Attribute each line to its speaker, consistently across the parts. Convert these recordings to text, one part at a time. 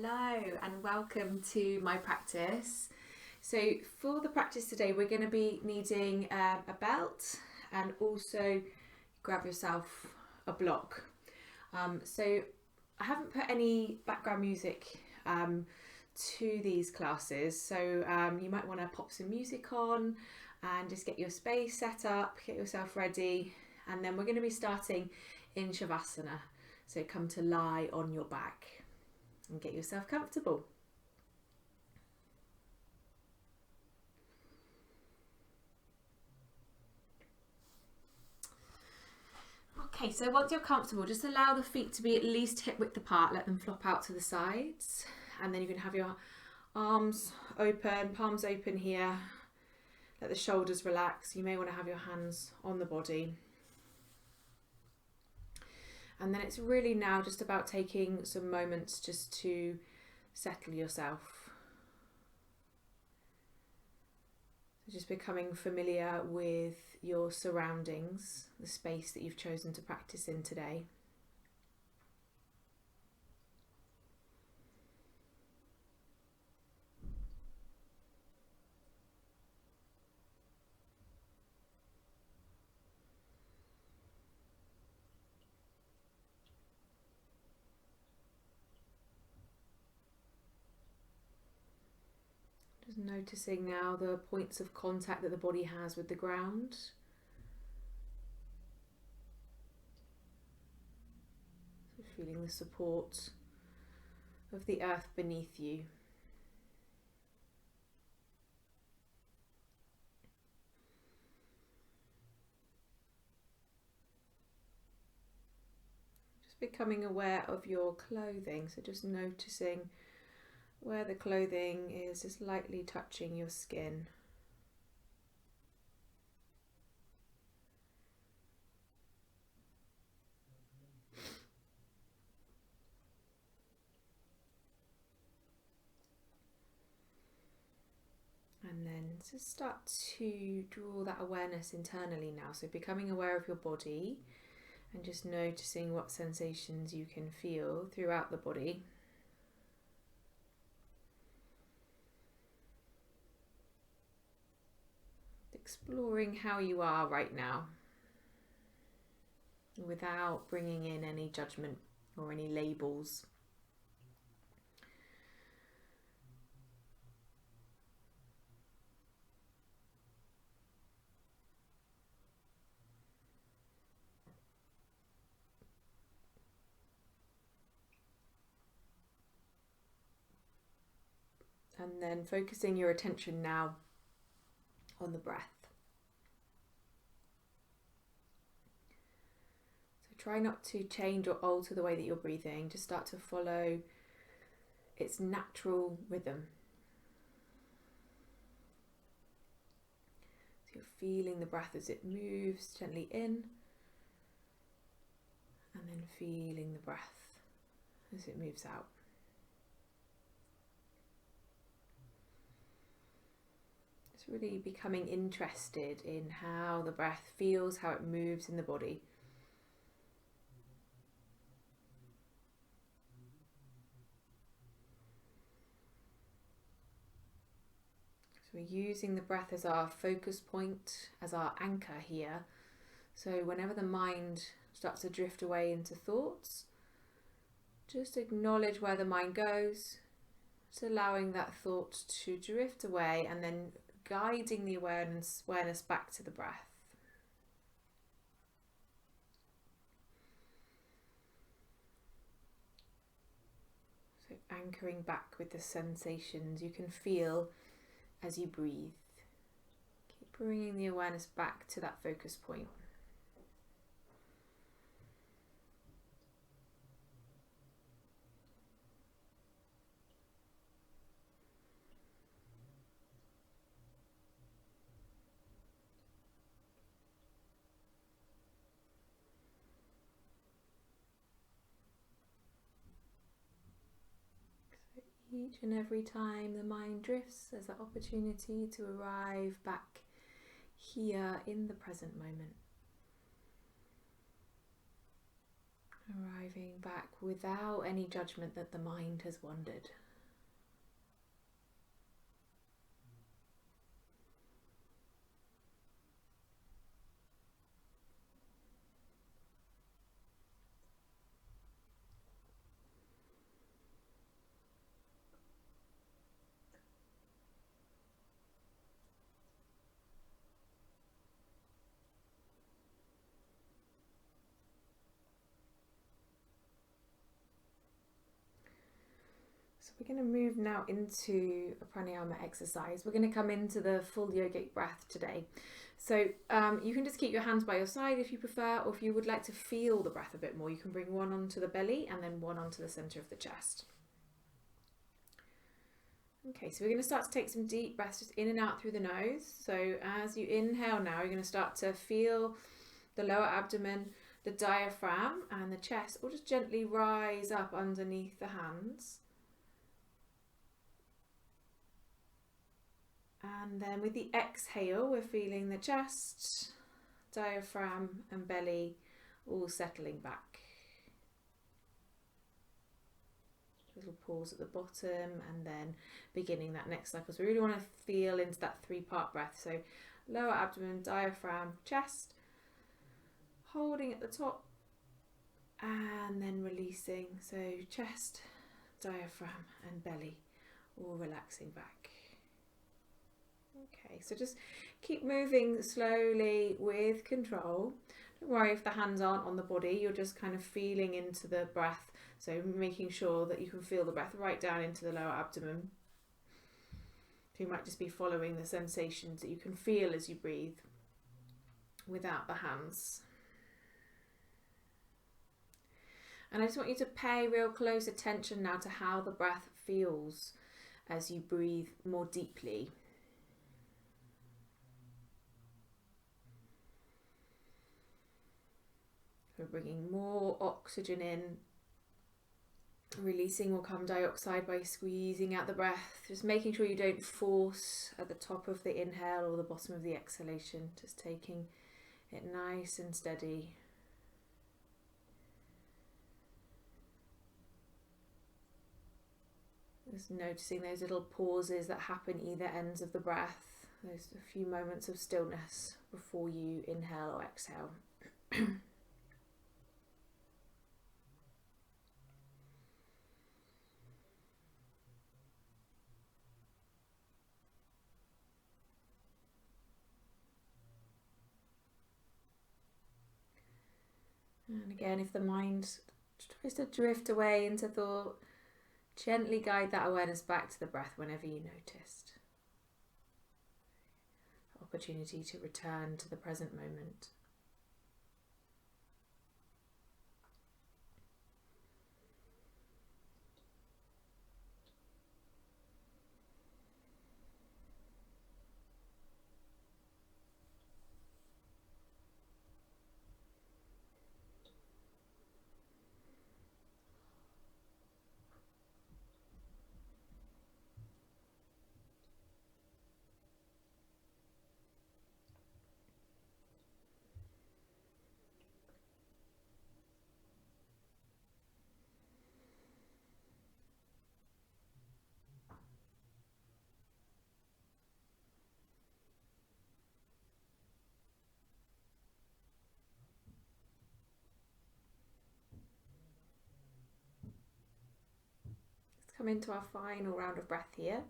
Speaker 1: Hello and welcome to my practice. So for the practice today we're going to be needing a belt and also grab yourself a block. So I haven't put any background music to these classes, so you might want to pop some music on and just get your space set up, get yourself ready, and then we're going to be starting in Shavasana. So come to lie on your back and get yourself comfortable. Okay, so once you're comfortable, just allow the feet to be at least hip width apart, let them flop out to the sides, and then you can have your arms open, palms open here, let the shoulders relax. You may want to have your hands on the body. And then it's really now just about taking some moments just to settle yourself. So just becoming familiar with your surroundings, the space that you've chosen to practice in today. Just noticing now the points of contact that the body has with the ground. So feeling the support of the earth beneath you. Just becoming aware of your clothing, so just noticing where the clothing is just lightly touching your skin. And then just start to draw that awareness internally now. So becoming aware of your body and just noticing what sensations you can feel throughout the body. Exploring how you are right now without bringing in any judgment or any labels. And then focusing your attention now on the breath. So try not to change or alter the way that you're breathing, just start to follow its natural rhythm. So you're feeling the breath as it moves gently in, and then feeling the breath as it moves out. Really becoming interested in how the breath feels, how it moves in the body. So we're using the breath as our focus point, as our anchor here. So whenever the mind starts to drift away into thoughts, just acknowledge where the mind goes, just allowing that thought to drift away and then guiding the awareness back to the breath. So anchoring back with the sensations you can feel as you breathe. Keep bringing the awareness back to that focus point. Each and every time the mind drifts, there's that opportunity to arrive back here in the present moment. Arriving back without any judgment that the mind has wandered. So we're going to move now into a pranayama exercise. We're going to come into the full yogic breath today. So you can just keep your hands by your side if you prefer, or if you would like to feel the breath a bit more, you can bring one onto the belly and then one onto the center of the chest. Okay, so we're going to start to take some deep breaths just in and out through the nose. So as you inhale now, you're going to start to feel the lower abdomen, the diaphragm and the chest all just gently rise up underneath the hands. And then with the exhale, we're feeling the chest, diaphragm and belly all settling back. Little pause at the bottom and then beginning that next cycle. So we really want to feel into that 3-part breath. So lower abdomen, diaphragm, chest, holding at the top and then releasing. So chest, diaphragm and belly all relaxing back. Okay, so just keep moving slowly with control. Don't worry if the hands aren't on the body, you're just kind of feeling into the breath. So making sure that you can feel the breath right down into the lower abdomen. So you might just be following the sensations that you can feel as you breathe without the hands. And I just want you to pay real close attention now to how the breath feels as you breathe more deeply. We're bringing more oxygen in, releasing more carbon dioxide by squeezing out the breath, just making sure you don't force at the top of the inhale or the bottom of the exhalation, just taking it nice and steady. Just noticing those little pauses that happen either ends of the breath, those a few moments of stillness before you inhale or exhale. And again, if the mind tries to drift away into thought, gently guide that awareness back to the breath whenever you noticed. Opportunity to return to the present moment. Let's come into our final round of breath here.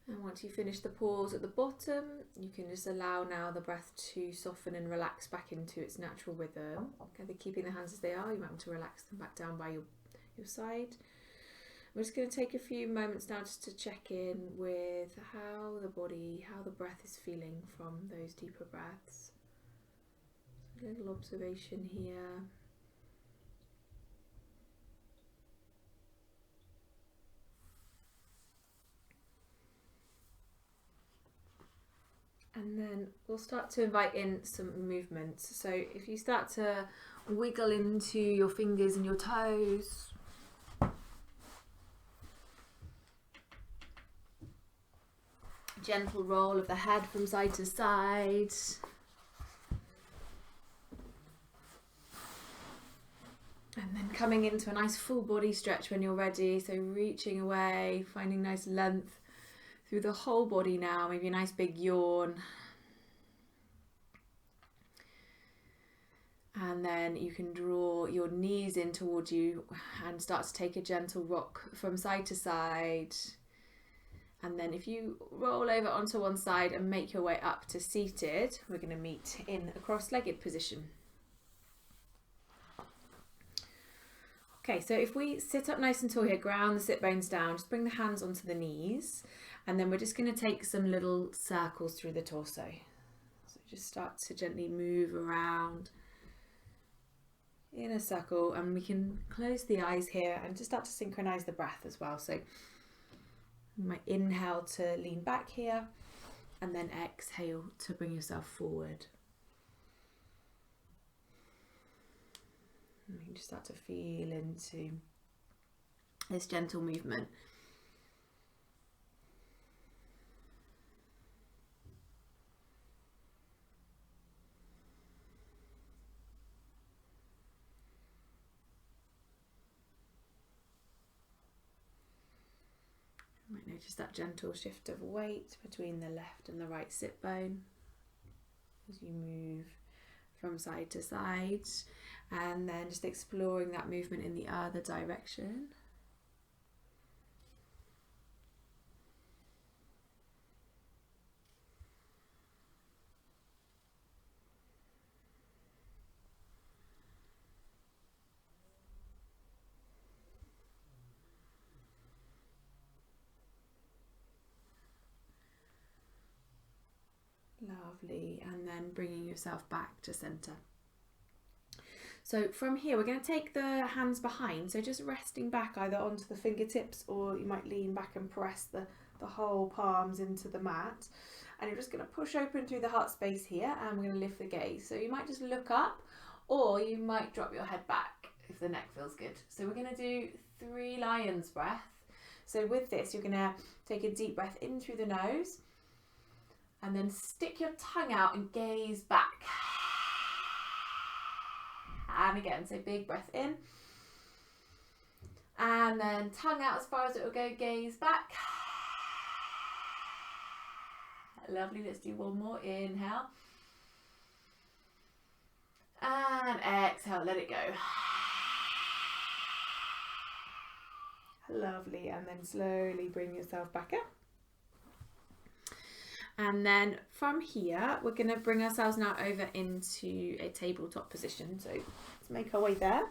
Speaker 1: And once you finish the pause at the bottom, you can just allow now the breath to soften and relax back into its natural rhythm. Okay, keeping the hands as they are, you might want to relax them back down by your side. We're just going to take a few moments now just to check in with how the body, how the breath is feeling from those deeper breaths. A little observation here. And then we'll start to invite in some movements. So if you start to wiggle into your fingers and your toes, Gentle roll of the head from side to side. And then coming into a nice full body stretch when you're ready. So reaching away, finding nice length through the whole body now. Maybe a nice big yawn. And then you can draw your knees in towards you and start to take a gentle rock from side to side. And then if you roll over onto one side and make your way up to seated, we're going to meet in a cross-legged position. Okay, so if we sit up nice and tall here, ground the sit bones down, just bring the hands onto the knees, and then we're just going to take some little circles through the torso. So just start to gently move around in a circle, and we can close the eyes here and just start to synchronize the breath as well. So you might inhale to lean back here, and then exhale to bring yourself forward. And you can just start to feel into this gentle movement. You might notice that gentle shift of weight between the left and the right sit bone as you move from side to side, and then just exploring that movement in the other direction. Lovely, and then bringing yourself back to center. So from here we're going to take the hands behind, so just resting back either onto the fingertips, or you might lean back and press the whole palms into the mat, and you're just going to push open through the heart space here, and we're going to lift the gaze. So you might just look up, or you might drop your head back if the neck feels good. So we're going to do 3 lion's breath. So with this you're going to take a deep breath in through the nose, and then stick your tongue out and gaze back. And again, so big breath in. And then tongue out as far as it will go, gaze back. Lovely, let's do one more. Inhale. And exhale, let it go. Lovely, and then slowly bring yourself back up. And then from here, we're going to bring ourselves now over into a tabletop position. So let's make our way there.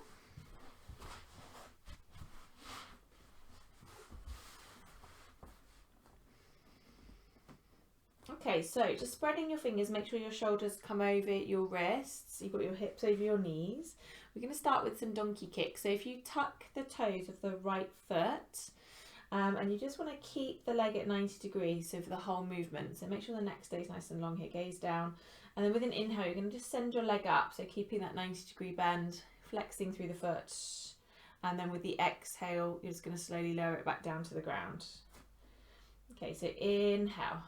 Speaker 1: Okay, so just spreading your fingers, make sure your shoulders come over your wrists. You've got your hips over your knees. We're going to start with some donkey kicks. So if you tuck the toes of the right foot, and you just want to keep the leg at 90 degrees, so for the whole movement. So make sure the neck stays nice and long here, gaze down. And then with an inhale, you're going to just send your leg up, so keeping that 90-degree bend, flexing through the foot. And then with the exhale, you're just going to slowly lower it back down to the ground. Okay, so inhale.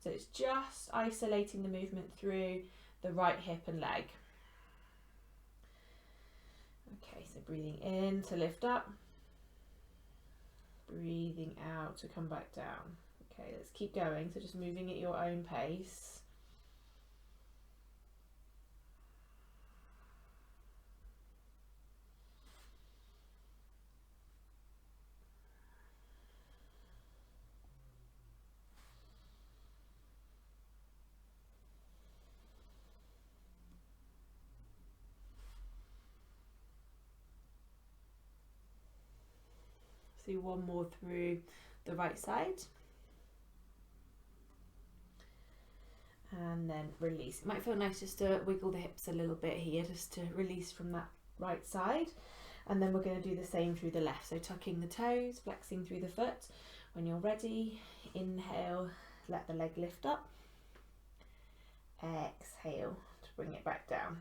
Speaker 1: So it's just isolating the movement through the right hip and leg. Okay, so breathing in to lift up. Breathing out to come back down. Okay, let's keep going. So just moving at your own pace. Do one more through the right side, and then release. It might feel nice just to wiggle the hips a little bit here, just to release from that right side. And then we're going to do the same through the left, so tucking the toes, flexing through the foot. When you're ready, inhale, let the leg lift up. Exhale to bring it back down,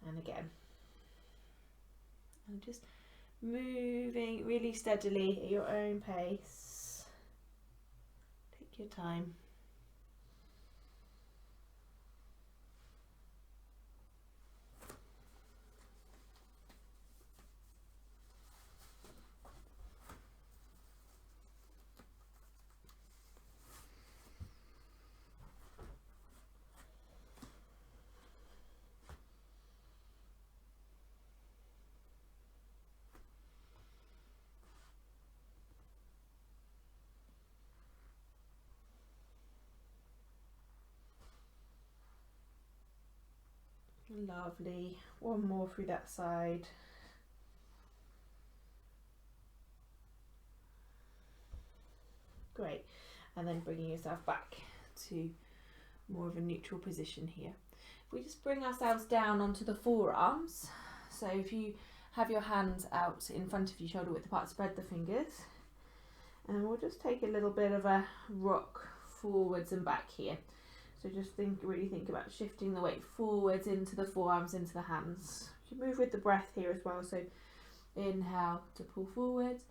Speaker 1: and again. And just moving really steadily at your own pace. Take your time. Lovely. One more through that side. Great. And then bringing yourself back to more of a neutral position here. If we just bring ourselves down onto the forearms, so if you have your hands out in front of you, shoulder width apart, spread the fingers, and we'll just take a little bit of a rock forwards and back here. So just really think about shifting the weight forwards into the forearms, into the hands. You can move with the breath here as well. So inhale to pull forwards,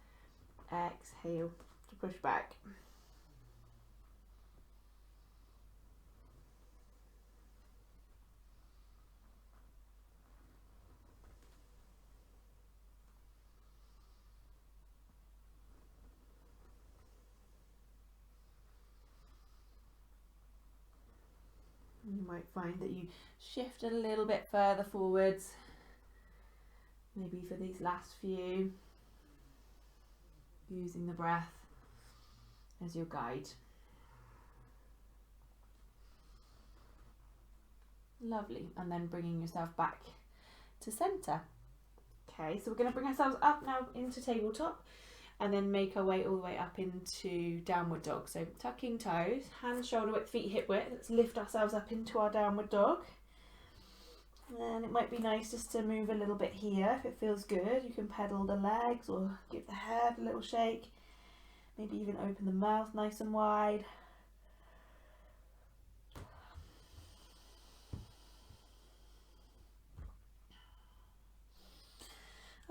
Speaker 1: exhale to push back. You might find that you shift a little bit further forwards, maybe for these last few, using the breath as your guide. Lovely, and then bringing yourself back to centre. Okay, so we're going to bring ourselves up now into tabletop, and then make our way all the way up into downward dog. So tucking toes, hands shoulder width, feet hip width. Let's lift ourselves up into our downward dog. And it might be nice just to move a little bit here if it feels good. You can pedal the legs or give the head a little shake. Maybe even open the mouth nice and wide.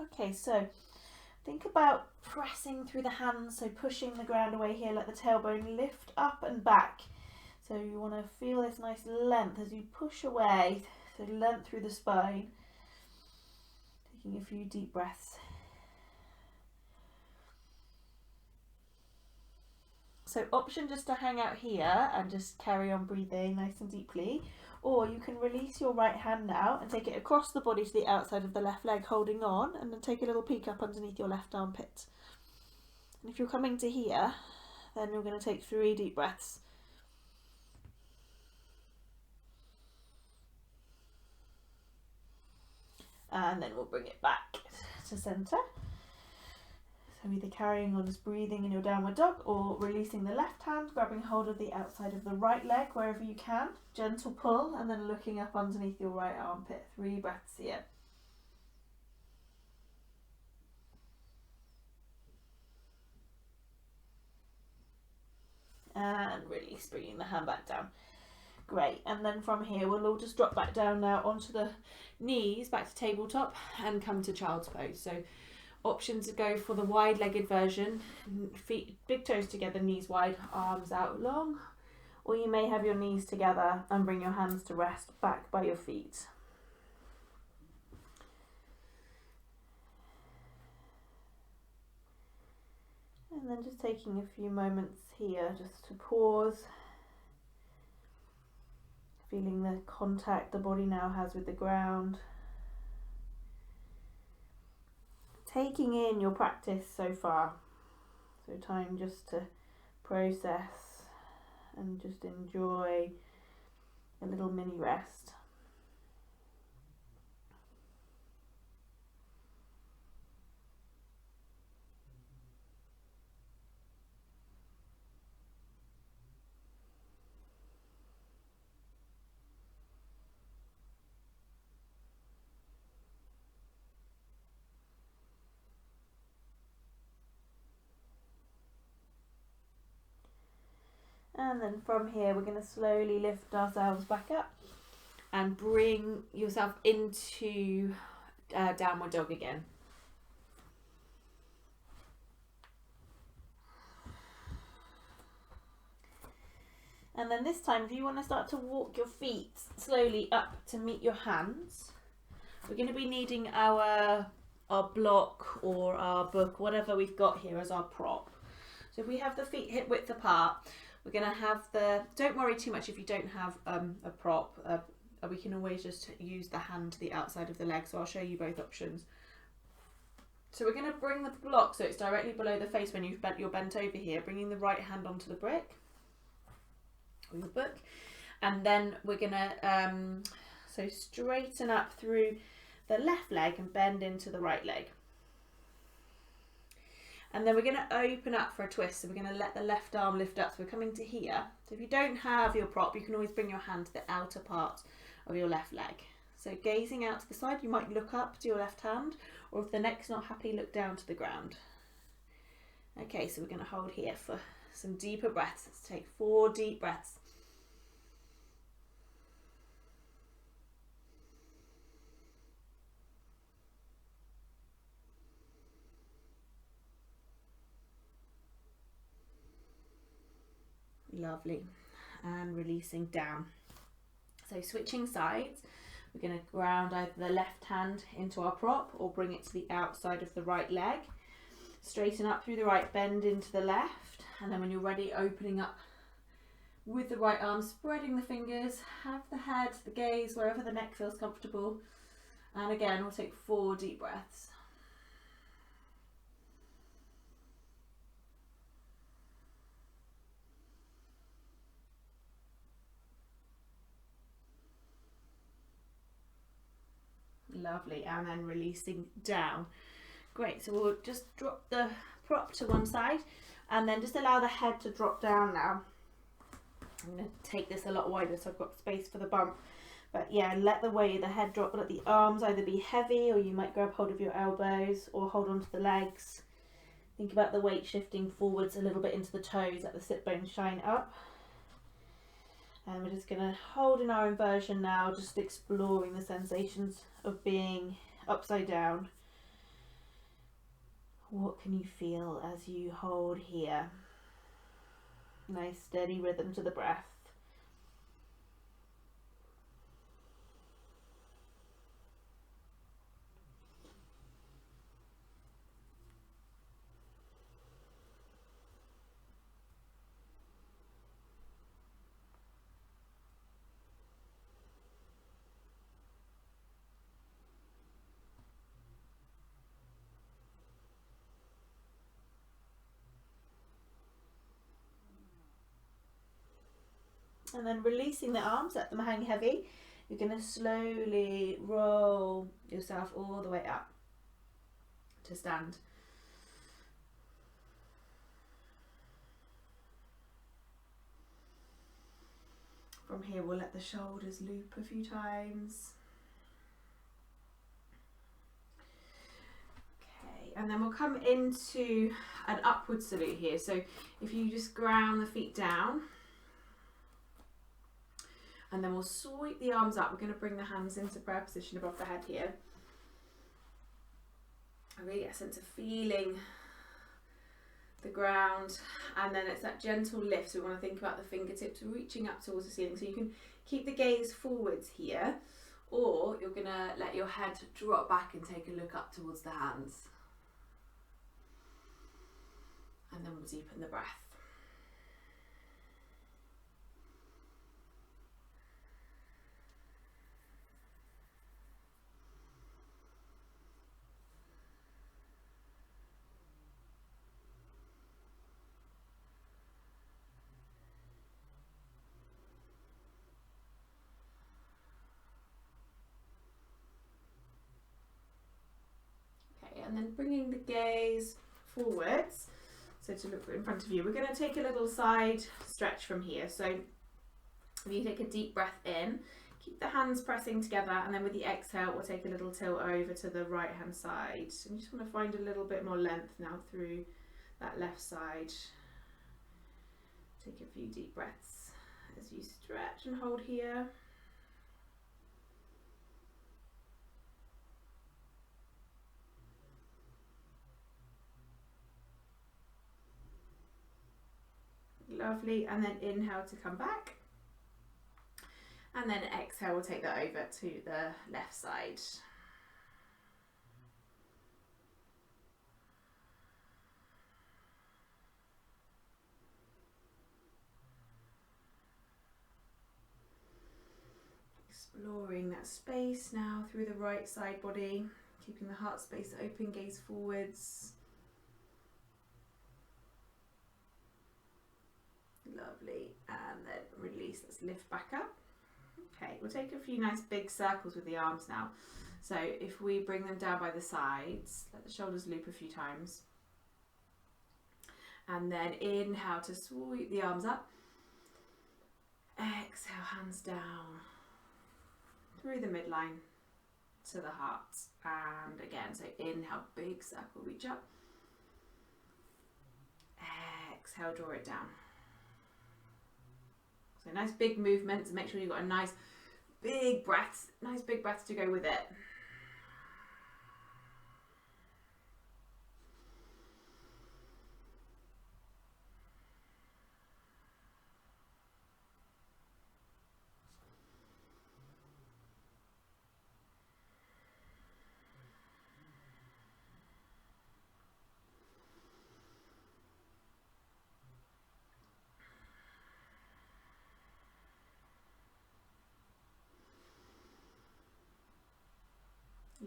Speaker 1: Okay, so think about pressing through the hands, so pushing the ground away here, let the tailbone lift up and back. So you want to feel this nice length as you push away, so length through the spine. Taking a few deep breaths. So option just to hang out here and just carry on breathing nice and deeply. Or you can release your right hand now and take it across the body to the outside of the left leg, holding on, and then take a little peek up underneath your left armpit. And if you're coming to here, then you're going to take 3 deep breaths. And then we'll bring it back to centre. So either carrying on as breathing in your downward dog or releasing the left hand, grabbing hold of the outside of the right leg wherever you can. Gentle pull and then looking up underneath your right armpit. 3 breaths here. And release, bringing the hand back down. Great, and then from here we'll all just drop back down now onto the knees, back to tabletop, and come to child's pose. So options to go for the wide-legged version, feet, big toes together, knees wide, arms out long, or you may have your knees together and bring your hands to rest back by your feet. And then just taking a few moments here just to pause, feeling the contact the body now has with the ground. Taking in your practice so far. So time just to process and just enjoy a little mini rest. And then from here we're going to slowly lift ourselves back up and bring yourself into downward dog again.
Speaker 2: And then this time, if you want to start to walk your feet slowly up to meet your hands, we're going to be needing our block or our book, whatever we've got here as our prop. So if we have the feet hip width apart, we're going to have don't worry too much if you don't have a prop. We can always just use the hand to the outside of the leg, so I'll show you both options. So we're going to bring the block so it's directly below the face when you're bent over here, bringing the right hand onto the brick or your book, and then we're going to so straighten up through the left leg and bend into the right leg. And then we're going to open up for a twist, so we're going to let the left arm lift up, so we're coming to here. So if you don't have your prop, you can always bring your hand to the outer part of your left leg. So gazing out to the side, you might look up to your left hand, or if the neck's not happy, look down to the ground. Okay, so we're going to hold here for some deeper breaths. Let's take 4 deep breaths. Lovely. And releasing down. So switching sides, we're going to ground either the left hand into our prop or bring it to the outside of the right leg. Straighten up through the right, bend into the left, and then when you're ready, opening up with the right arm, spreading the fingers, have the head, the gaze, wherever the neck feels comfortable. And again, we'll take 4 deep breaths. Lovely, and then releasing down. Great, so we'll just drop the prop to one side and then just allow the head to drop down now. I'm going to take this a lot wider so I've got space for the bump. But yeah, let the head drop, let the arms either be heavy, or you might grab hold of your elbows or hold onto the legs. Think about the weight shifting forwards a little bit into the toes, let the sit bones shine up. And we're just going to hold in our inversion now, just exploring the sensations of being upside down. What can you feel as you hold here? Nice steady rhythm to the breath. And then releasing the arms, let them hang heavy. You're going to slowly roll yourself all the way up to stand. From here, we'll let the shoulders loop a few times. Okay, and then we'll come into an upward salute here. So if you just ground the feet down, and then we'll sweep the arms up. We're going to bring the hands into prayer position above the head here. And really a sense of feeling the ground, and then it's that gentle lift, so we want to think about the fingertips reaching up towards the ceiling. So you can keep the gaze forwards here, or you're going to let your head drop back and take a look up towards the hands. And then we'll deepen the breath. And then bringing the gaze forwards, so to look in front of you. We're going to take a little side stretch from here. So if you take a deep breath in, keep the hands pressing together, and then with the exhale we'll take a little tilt over to the right hand side. And you just want to find a little bit more length now through that left side. Take a few deep breaths as you stretch and hold here.
Speaker 1: Lovely. And then inhale to come back. And then exhale, we'll take that over to the left side. Exploring that space now through the right side body, keeping the heart space open, gaze forwards. Lovely. And then release. Let's lift back up. Okay, we'll take a few nice big circles with the arms now. So if we bring them down by the sides, let the shoulders loop a few times. And then inhale to sweep the arms up. Exhale, hands down through the midline to the heart. And again, so inhale, big circle, reach up. Exhale, draw it down. So nice big movements. Make sure you've got a nice big breath to go with it.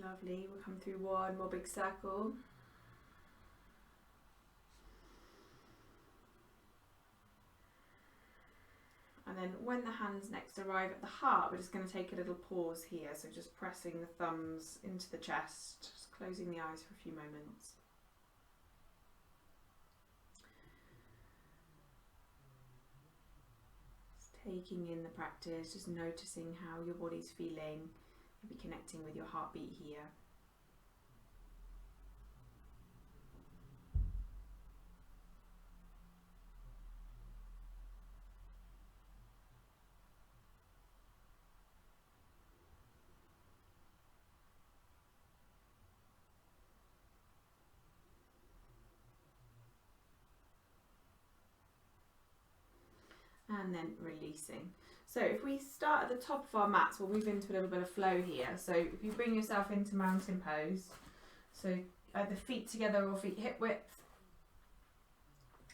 Speaker 1: Lovely. We'll come through one more big circle. And then when the hands next arrive at the heart, we're just going to take a little pause here. So just pressing the thumbs into the chest, just closing the eyes for a few moments. Just taking in the practice, just noticing how your body's feeling. Maybe connecting with your heartbeat here. And then releasing. So if we start at the top of our mats, we'll move into a little bit of flow here. So if you bring yourself into mountain pose, so either feet together or feet hip width,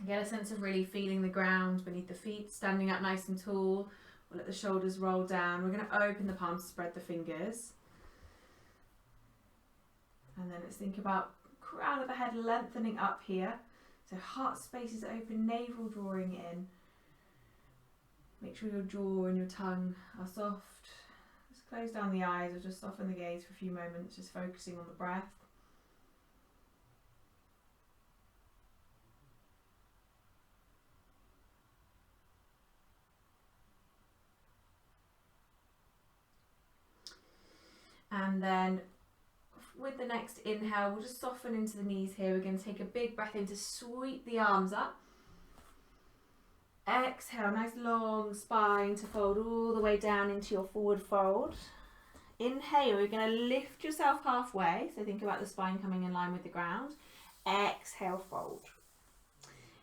Speaker 1: get a sense of really feeling the ground beneath the feet, standing up nice and tall. We'll let the shoulders roll down. We're going to open the palms, spread the fingers. And then let's think about crown of the head lengthening up here. So heart space is open, navel drawing in. Make sure your jaw and your tongue are soft. Just close down the eyes or just soften the gaze for a few moments, just focusing on the breath. And then with the next inhale, we'll just soften into the knees here. We're going to take a big breath in to sweep the arms up. Exhale, nice long spine to fold all the way down into your forward fold. Inhale, we're going to lift yourself halfway. So think about the spine coming in line with the ground. Exhale, fold.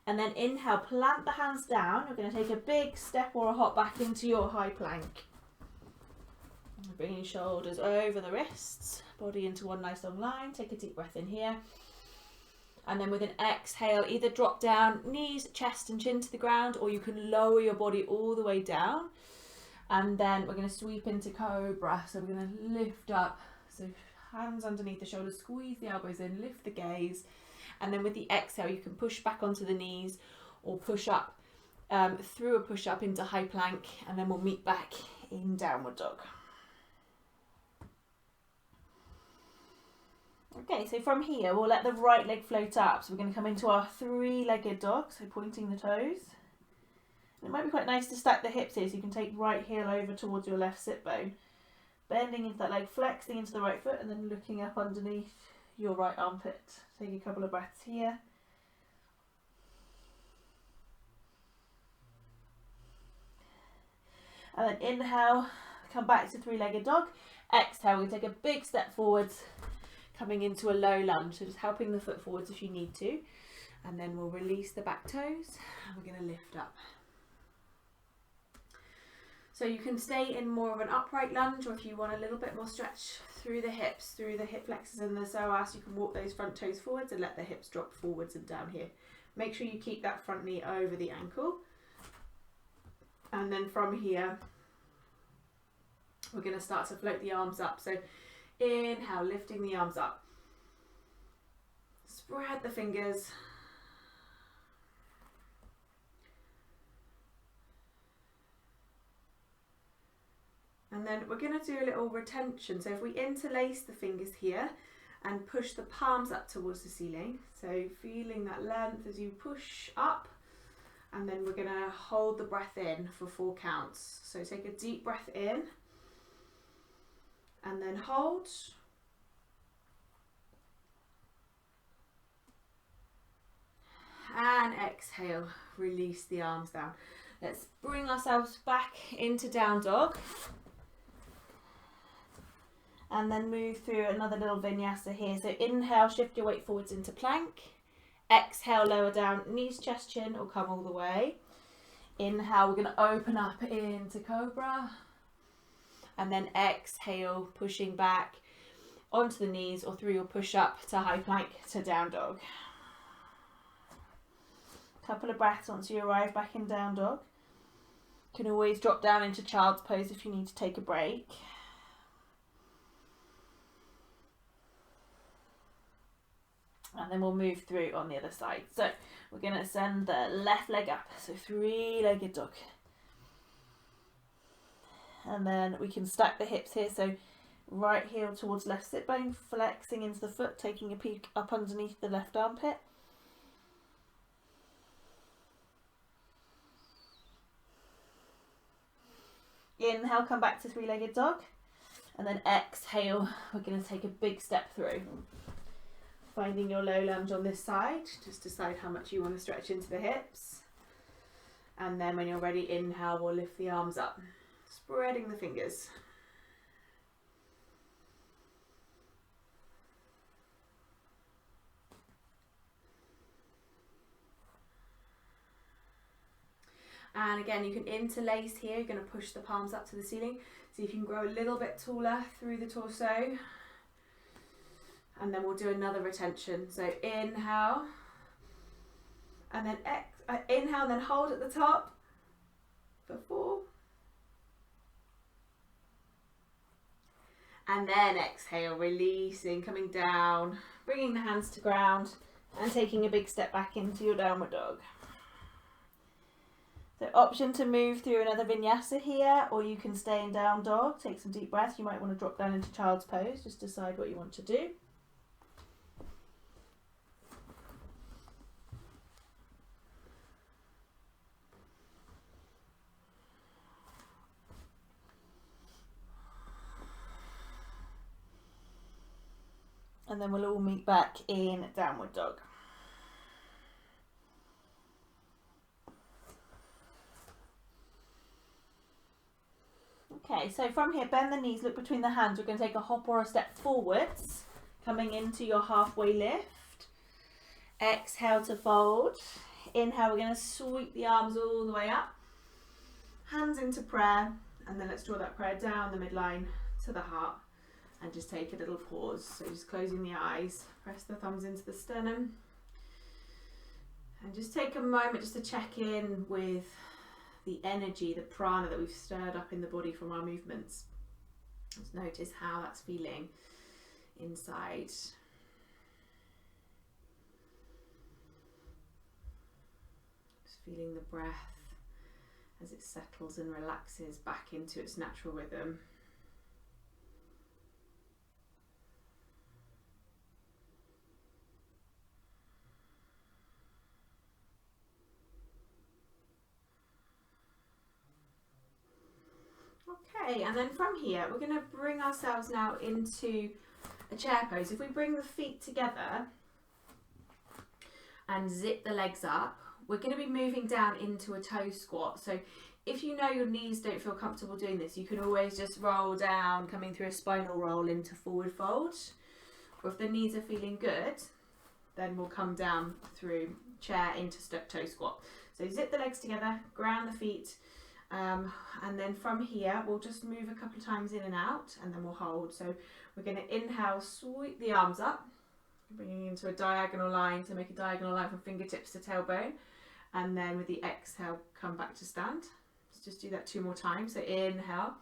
Speaker 1: And then inhale, plant the hands down. We're going to take a big step or a hop back into your high plank. Bringing shoulders over the wrists, body into one nice long line. Take a deep breath in here. And then with an exhale, either drop down, knees, chest and chin to the ground, or you can lower your body all the way down. And then we're going to sweep into cobra. So we're going to lift up. So hands underneath the shoulders, squeeze the elbows in, lift the gaze. And then with the exhale, you can push back onto the knees or push up through a push up into high plank. And then we'll meet back in downward dog. Okay, so from here, we'll let the right leg float up. So we're going to come into our three-legged dog, so pointing the toes. And it might be quite nice to stack the hips here, so you can take right heel over towards your left sit bone. Bending into that leg, flexing into the right foot, and then looking up underneath your right armpit. Take a couple of breaths here. And then inhale, come back to three-legged dog. Exhale, we take a big step forwards, coming into a low lunge, so just helping the foot forwards if you need to. And then we'll release the back toes and we're going to lift up. So you can stay in more of an upright lunge, or if you want a little bit more stretch through the hips, through the hip flexors and the psoas, you can walk those front toes forwards and let the hips drop forwards and down here. Make sure you keep that front knee over the ankle. And then from here, we're going to start to float the arms up. So inhale, lifting the arms up. Spread the fingers. And then we're going to do a little retention. So if we interlace the fingers here and push the palms up towards the ceiling. So feeling that length as you push up. And then we're going to hold the breath in for 4 counts. So take a deep breath in. And then hold. And exhale, release the arms down. Let's bring ourselves back into down dog. And then move through another little vinyasa here. So inhale, shift your weight forwards into plank. Exhale, lower down, knees, chest, chin, or come all the way. Inhale, we're going to open up into cobra. And then exhale, pushing back onto the knees or through your push up to high plank to down dog. Couple of breaths once you arrive back in down dog. You can always drop down into child's pose if you need to take a break. And then we'll move through on the other side. So we're going to send the left leg up. So 3-legged dog. And then we can stack the hips here. So right heel towards left sit bone, flexing into the foot, taking a peek up underneath the left armpit. Inhale, come back to 3-legged dog. And then exhale, we're going to take a big step through. Finding your low lunge on this side, just decide how much you want to stretch into the hips. And then when you're ready, inhale, we'll lift the arms up, spreading the fingers. And again, you can interlace here. You're going to push the palms up to the ceiling. See if you can grow a little bit taller through the torso. And then we'll do another retention. So inhale, and then inhale, then hold at the top for 4. And then exhale, releasing, coming down, bringing the hands to ground and taking a big step back into your downward dog. So option to move through another vinyasa here, or you can stay in down dog, take some deep breaths. You might want to drop down into child's pose, just decide what you want to do. And then we'll all meet back in downward dog. Okay, so from here, bend the knees, look between the hands. We're going to take a hop or a step forwards, coming into your halfway lift. Exhale to fold. Inhale, we're going to sweep the arms all the way up. Hands into prayer, and then let's draw that prayer down the midline to the heart. And just take a little pause. So just closing the eyes, press the thumbs into the sternum. And just take a moment just to check in with the energy, the prana that we've stirred up in the body from our movements. Just notice how that's feeling inside. Just feeling the breath as it settles and relaxes back into its natural rhythm. Okay, and then from here, we're going to bring ourselves now into a chair pose. If we bring the feet together and zip the legs up, we're going to be moving down into a toe squat. So if you know your knees don't feel comfortable doing this, you can always just roll down, coming through a spinal roll into forward fold. Or if the knees are feeling good, then we'll come down through
Speaker 2: chair into toe squat. So zip the legs together, ground the feet, and then from here we'll just move a couple of times in and out, and then we'll hold. So we're going to inhale, sweep the arms up, bringing into a diagonal line to make a diagonal line from fingertips to tailbone, and then with the exhale come back to stand. Let's just do that 2 more times. So inhale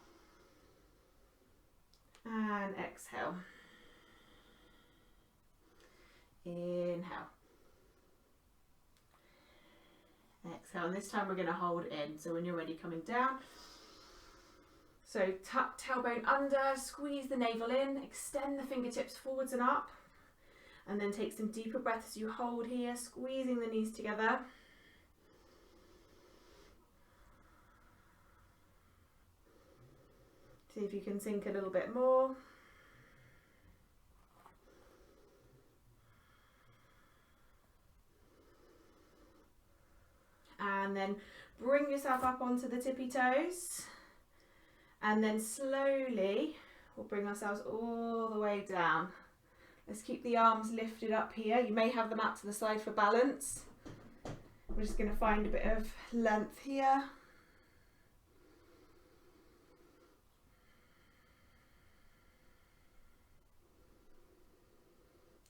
Speaker 2: and exhale. Inhale. Exhale, and this time we're going to hold in. So when you're ready, coming down. So tuck tailbone under, squeeze the navel in, extend the fingertips forwards and up, and then take some deeper breaths as you hold here, squeezing the knees together. See if you can sink a little bit more. And then bring yourself up onto the tippy toes. And then slowly we'll bring ourselves all the way down. Let's keep the arms lifted up here. You may have them out to the side for balance. We're just going to find a bit of length here.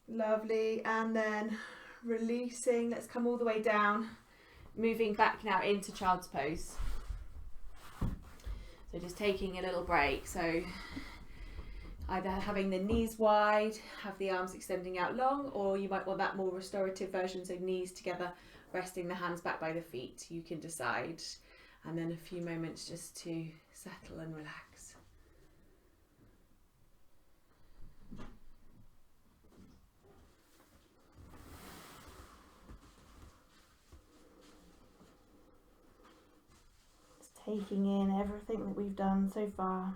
Speaker 2: Lovely. And then releasing. Let's come all the way down. Moving back now into child's pose. So just taking a little break. So either having the knees wide, have the arms extending out long, or you might want that more restorative version, so knees together, resting the hands back by the feet. You can decide. And then a few moments just to settle and relax. Taking in everything that we've done so far.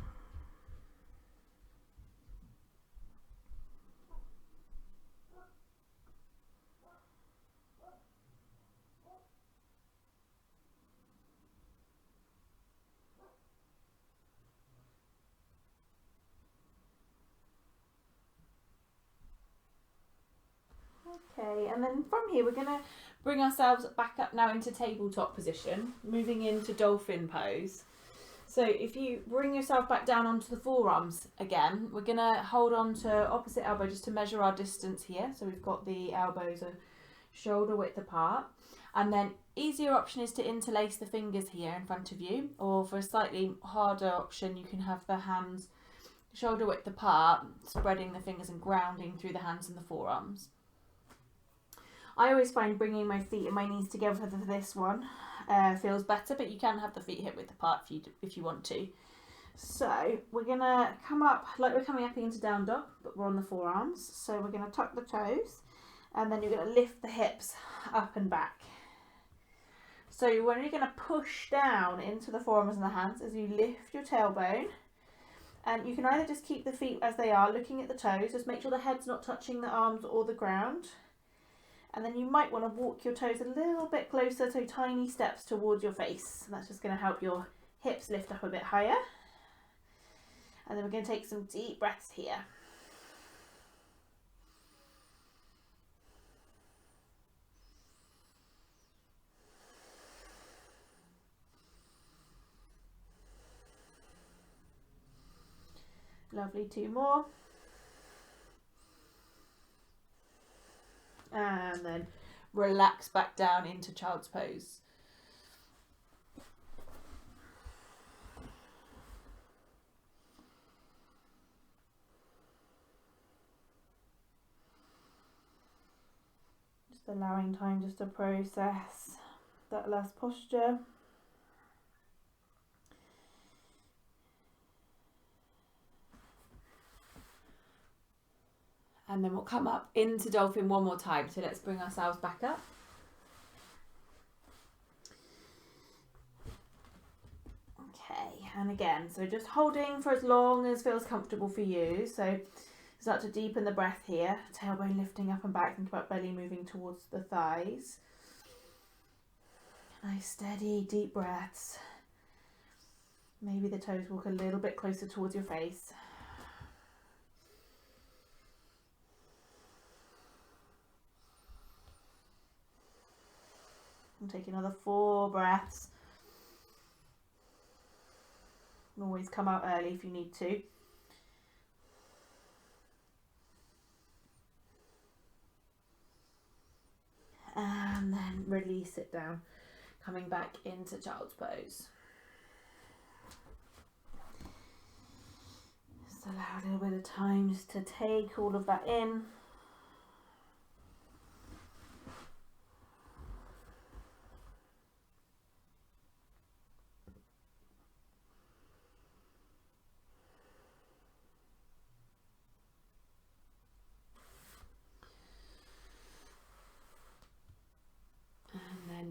Speaker 2: Okay, and then from here we're going to bring ourselves back up now into tabletop position, moving into dolphin pose. So if you bring yourself back down onto the forearms again, we're going to hold on to opposite elbow just to measure our distance here. So we've got the elbows a shoulder width apart. And then easier option is to interlace the fingers here in front of you, or for a slightly harder option you can have the hands shoulder width apart, spreading the fingers and grounding through the hands and the forearms. I always find bringing my feet and my knees together for this one feels better, but you can have the feet hip width apart if you want to. So we're going to come up like we're coming up into down dog, but we're on the forearms. So we're going to tuck the toes, and then you're going to lift the hips up and back. So you're only going to push down into the forearms and the hands as you lift your tailbone. And you can either just keep the feet as they are, looking at the toes, just make sure the head's not touching the arms or the ground. And then you might want to walk your toes a little bit closer, so tiny steps towards your face. And that's just going to help your hips lift up a bit higher. And then we're going to take some deep breaths here. Lovely, 2 more. And then relax back down into child's pose. Just allowing time just to process that last posture. And then we'll come up into dolphin one more time. So let's bring ourselves back up. Okay, and again, so just holding for as long as feels comfortable for you. So start to deepen the breath here. Tailbone lifting up and back. Think about belly moving towards the thighs. Nice steady deep breaths. Maybe the toes walk a little bit closer towards your face. And take another 4 breaths. Always come out early if you need to. And then release it down, coming back into child's pose. Just allow a little bit of time just to take all of that in.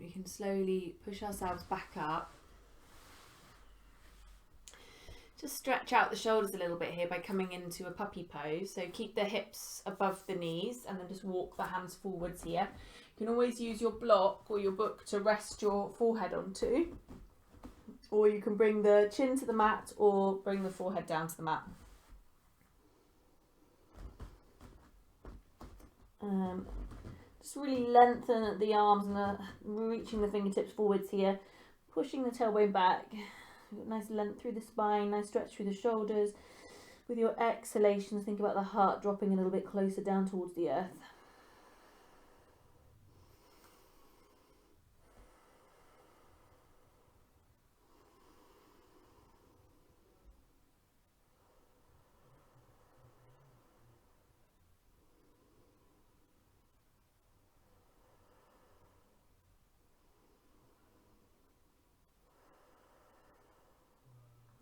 Speaker 2: We can slowly push ourselves back up. Just stretch out the shoulders a little bit here by coming into a puppy pose. So keep the hips above the knees and then just walk the hands forwards here. You can always use your block or your book to rest your forehead onto. Or you can bring the chin to the mat or bring the forehead down to the mat. Just really lengthen the arms and reaching the fingertips forwards here, pushing the tailbone back. Nice length through the spine, nice stretch through the shoulders. With your exhalations, think about the heart dropping a little bit closer down towards the earth.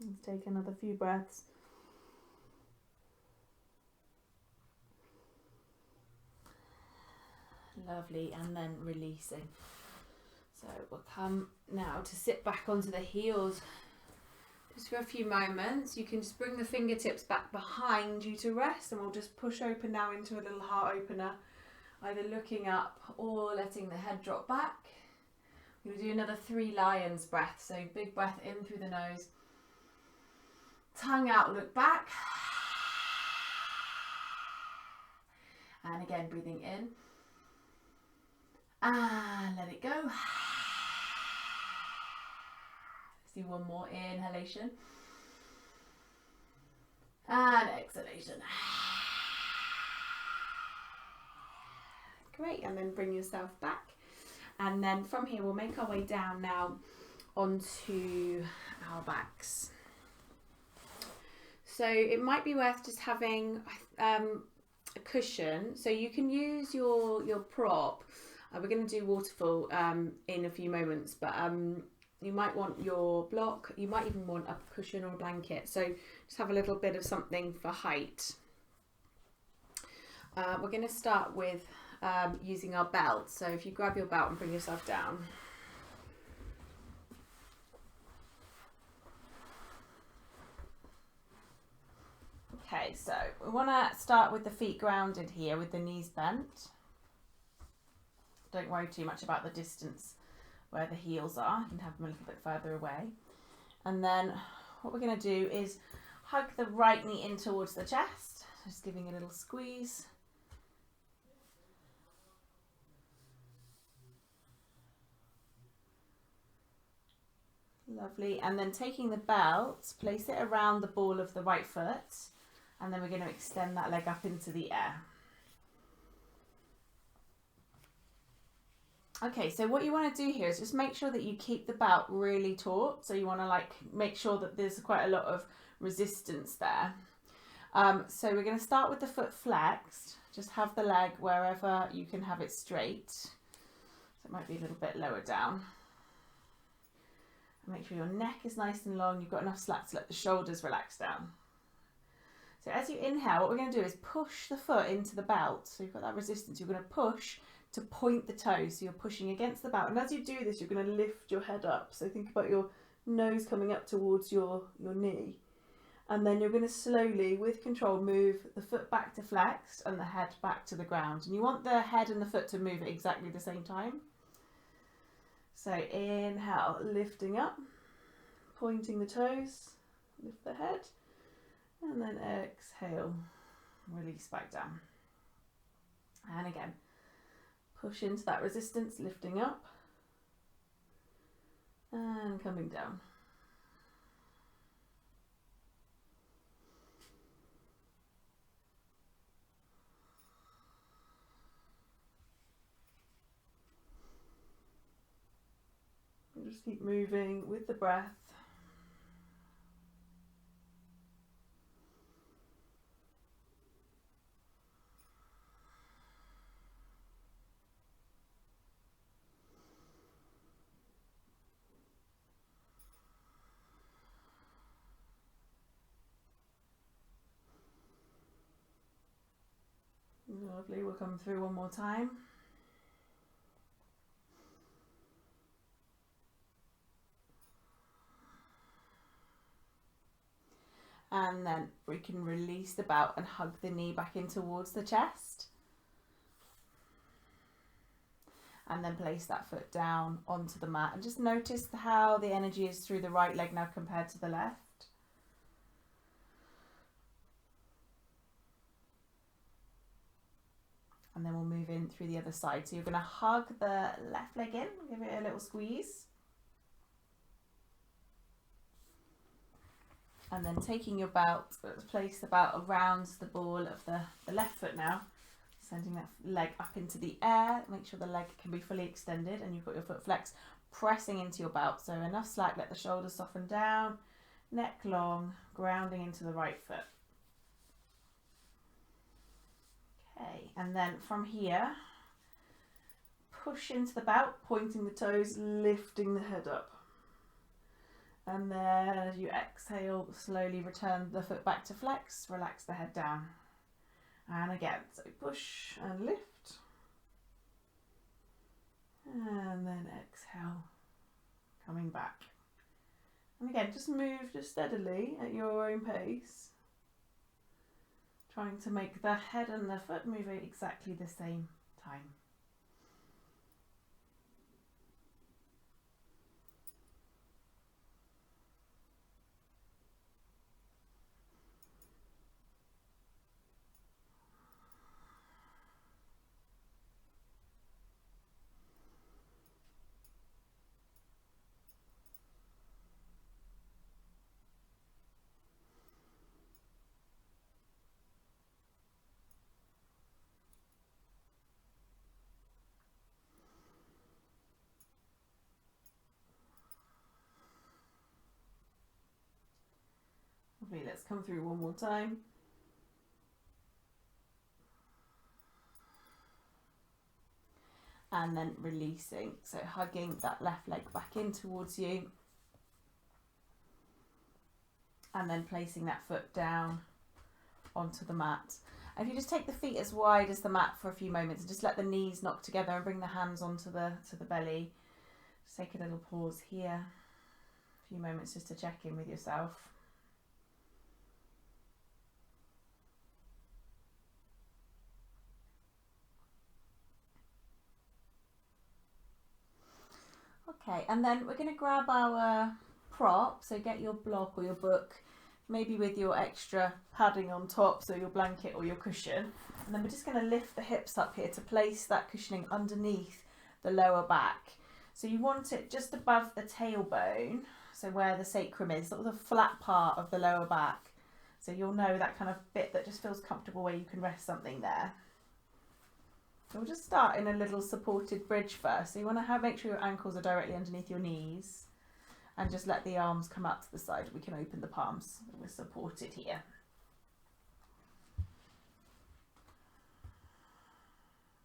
Speaker 2: Let's take another few breaths. Lovely, and then releasing. So we'll come now to sit back onto the heels just for a few moments. You can just bring the fingertips back behind you to rest, and we'll just push open now into a little heart opener, either looking up or letting the head drop back. We're going to do another 3 lions breaths. So big breath in through the nose. Tongue out, look back. And again, breathing in. And let it go. Let's do one more inhalation. And exhalation. Great, and then bring yourself back. And then from here, we'll make our way down now onto our backs. So it might be worth just having a cushion. So you can use your prop. We're going to do waterfall in a few moments, but you might want your block. You might even want a cushion or a blanket. So just have a little bit of something for height. We're going to start with using our belt. So if you grab your belt and bring yourself down. Okay, so we want to start with the feet grounded here with the knees bent. Don't worry too much about the distance where the heels are. You can have them a little bit further away. And then what we're going to do is hug the right knee in towards the chest. Just giving a little squeeze. Lovely. And then taking the belt, place it around the ball of the right foot. And then we're going to extend that leg up into the air. Okay, so what you want to do here is just make sure that you keep the belt really taut. So you want to make sure that there's quite a lot of resistance there. So we're going to start with the foot flexed. Just have the leg wherever you can have it straight. So it might be a little bit lower down. Make sure your neck is nice and long. You've got enough slack to let the shoulders relax down. So as you inhale, what we're going to do is push the foot into the belt. So you've got that resistance. You're going to push to point the toes. So you're pushing against the belt. And as you do this, you're going to lift your head up. So think about your nose coming up towards your knee. And then you're going to slowly, with control, move the foot back to flex and the head back to the ground. And you want the head and the foot to move at exactly the same time. So inhale, lifting up, pointing the toes, lift the head. And then exhale, release back down. And again, push into that resistance, lifting up.
Speaker 1: And coming down. Just keep moving with the breath. Lovely, we'll come through one more time. And then we can release the belt and hug the knee back in towards the chest. And then place that foot down onto the mat and just notice how the energy is through the right leg now compared to the left. And then we'll move in through the other side. So you're going to hug the left leg in, give it a little squeeze. And then taking your belt, let's place the belt around the ball of the left foot now. Sending that leg up into the air. Make sure the leg can be fully extended and you've got your foot flexed, pressing into your belt. So enough slack, let the shoulders soften down, neck long, grounding into the right foot. Okay, and then from here, push into the belt, pointing the toes, lifting the head up. And then as you exhale, slowly return the foot back to flex, relax the head down. And again, so push and lift. And then exhale, coming back. And again, just move just steadily at your own pace. Trying to make the head and the foot move at exactly the same time. Okay, let's come through one more time. And then releasing, so hugging that left leg back in towards you. And then placing that foot down onto the mat. And if you just take the feet as wide as the mat for a few moments and just let the knees knock together and bring the hands onto the belly. Just take a little pause here. A few moments just to check in with yourself. Okay, and then we're going to grab our prop, so get your block or your book, maybe with your extra padding on top, so your blanket or your cushion, and then we're just going to lift the hips up here to place that cushioning underneath the lower back. So you want it just above the tailbone, so where the sacrum is, sort of the flat part of the lower back, so you'll know that kind of bit that just feels comfortable where you can rest something there. So we'll just start in a little supported bridge first. So you want to make sure your ankles are directly underneath your knees and just let the arms come out to the side. We can open the palms. We're supported here.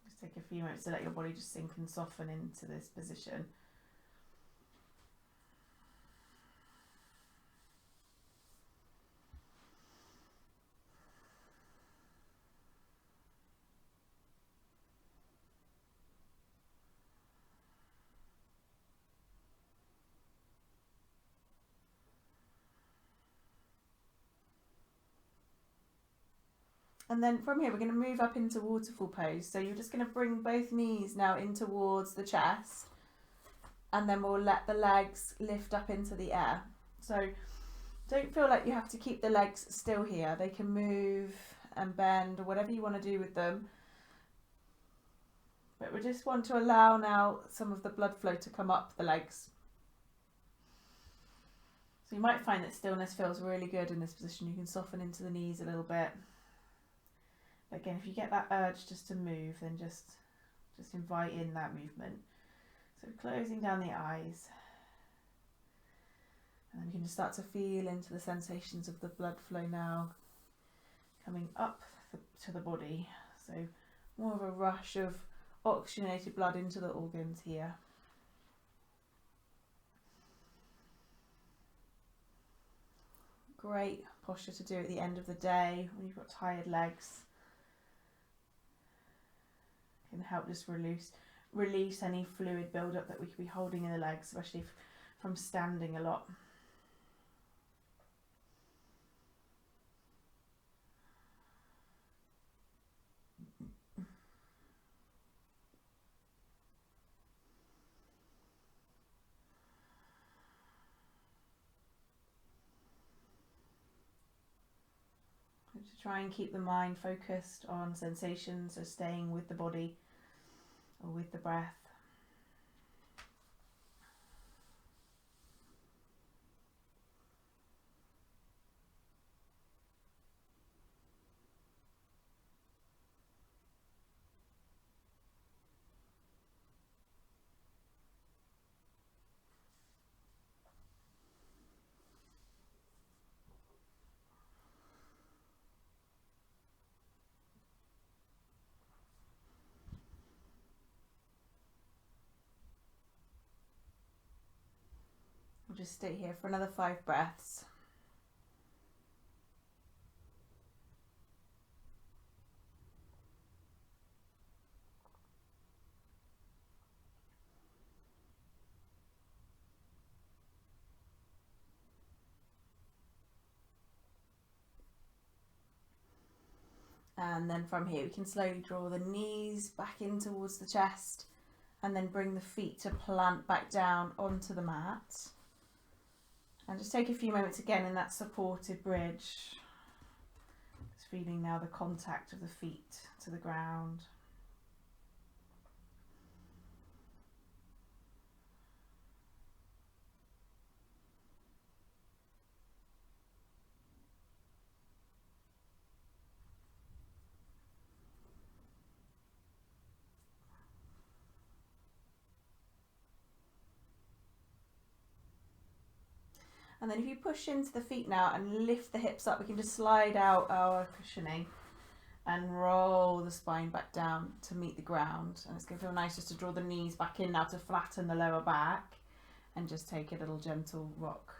Speaker 1: Just take a few moments to let your body just sink and soften into this position. And then from here, we're going to move up into waterfall pose. So you're just going to bring both knees now in towards the chest. And then we'll let the legs lift up into the air. So don't feel like you have to keep the legs still here. They can move and bend or whatever you want to do with them. But we just want to allow now some of the blood flow to come up the legs.
Speaker 2: So you might find that stillness feels really good in this position. You can soften into the knees a little bit. But again, if you get that urge just to move, then just invite in that movement. So closing down the eyes. And then you can just start to feel into the sensations of the blood flow now coming up to the body. So more of a rush of oxygenated blood into the organs here. Great posture to do at the end of the day when you've got tired legs. Can help just release any fluid buildup that we could be holding in the legs, especially from standing a lot. To try and keep the mind focused on sensations, so staying with the body or with the breath. We'll just stay here for another 5 breaths. And then from here we can slowly draw the knees back in towards the chest and then bring the feet to plant back down onto the mat. And just take a few moments again in that supported bridge. Just feeling now the contact of the feet to the ground. And then if you push into the feet now and lift the hips up, we can just slide out our cushioning and roll the spine back down to meet the ground. And it's going to feel nice just to draw the knees back in now to flatten the lower back and just take a little gentle rock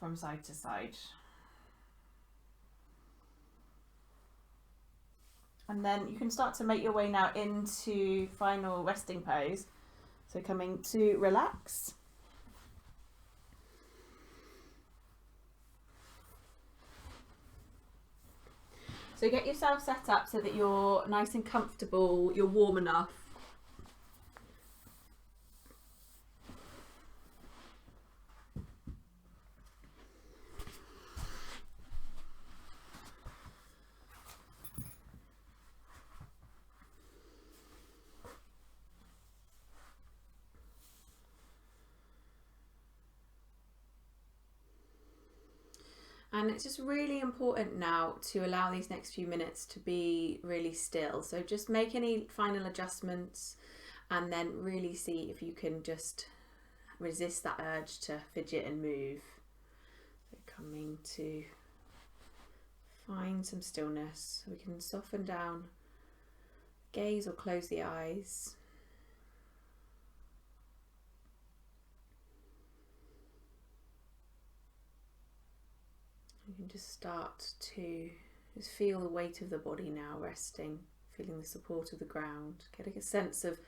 Speaker 2: from side to side. And then you can start to make your way now into final resting pose. So coming to relax. So get yourself set up so that you're nice and comfortable, you're warm enough. And it's just really important now to allow these next few minutes to be really still. So just make any final adjustments and then really see if you can just resist that urge to fidget and move. So coming to find some stillness. We can soften down, gaze or close the eyes. You can just start to just feel the weight of the body now resting, feeling the support of the ground, getting a sense of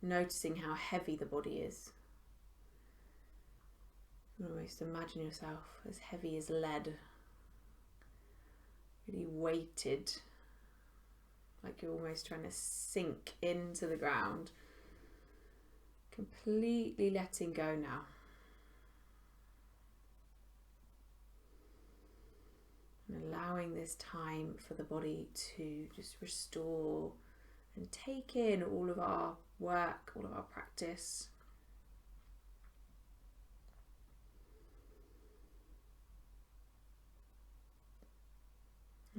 Speaker 2: noticing how heavy the body is. Almost imagine yourself as heavy as lead, really weighted, like you're almost trying to sink into the ground, completely letting go now. And allowing this time for the body to just restore and take in all of our work, all of our practice.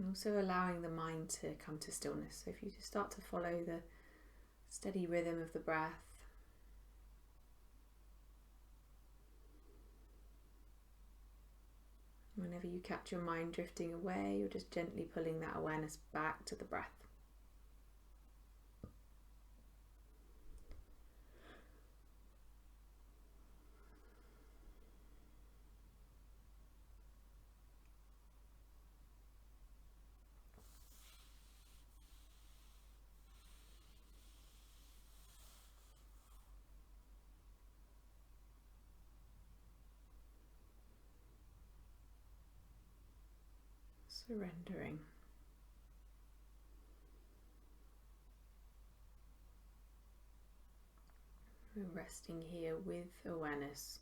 Speaker 1: also allowing the mind to come to stillness. So if you just start to follow the steady rhythm of the breath, whenever you catch your mind drifting away, you're just gently pulling that awareness back to the breath. Surrendering. We're resting here with awareness.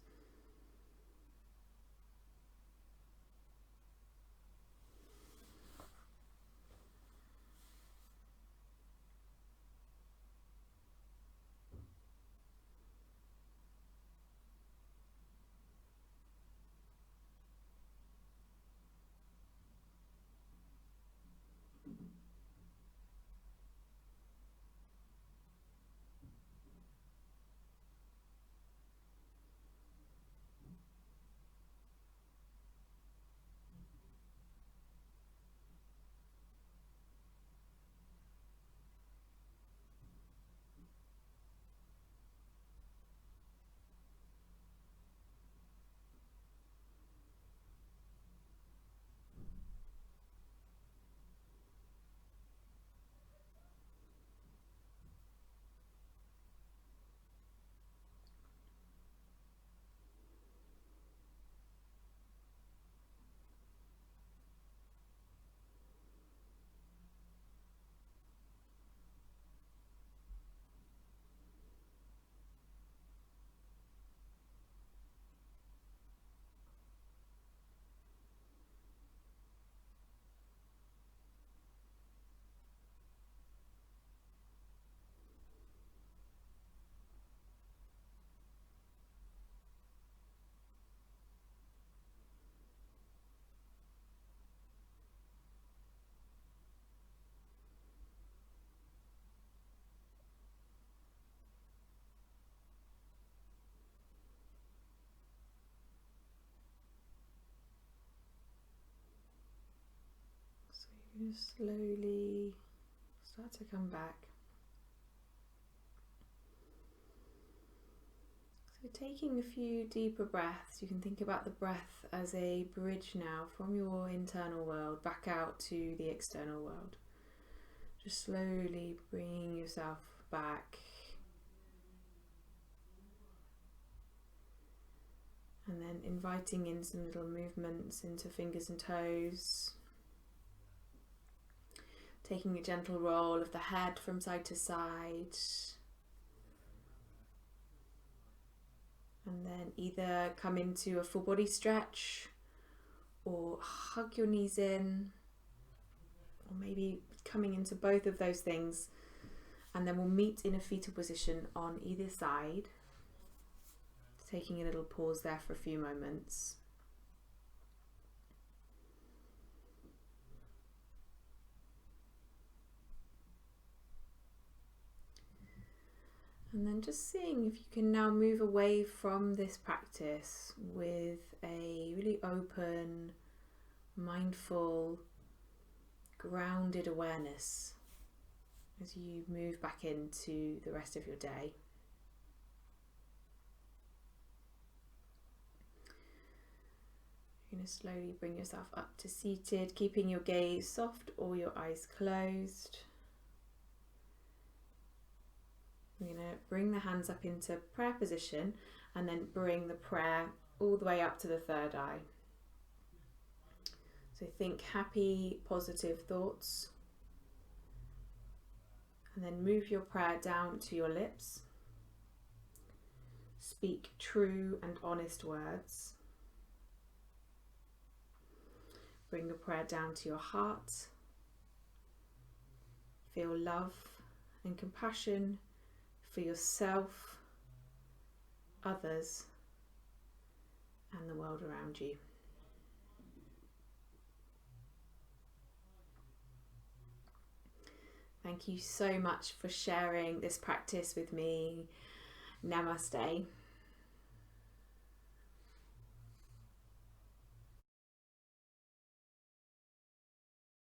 Speaker 1: So you slowly start to come back. So taking a few deeper breaths, you can think about the breath as a bridge now from your internal world back out to the external world. Just slowly bringing yourself back. And then inviting in some little movements into fingers and toes. Taking a gentle roll of the head from side to side. And then either come into a full body stretch or hug your knees in, or maybe coming into both of those things. And then we'll meet in a fetal position on either side. Taking a little pause there for a few moments. And then just seeing if you can now move away from this practice with a really open, mindful, grounded awareness as you move back into the rest of your day. You're going to slowly bring yourself up to seated, keeping your gaze soft or your eyes closed. We're going to bring the hands up into prayer position and then bring the prayer all the way up to the third eye. So think happy, positive thoughts. And then move your prayer down to your lips. Speak true and honest words. Bring the prayer down to your heart. Feel love and compassion for yourself, others, and the world around you. Thank you so much for sharing this practice with me. Namaste.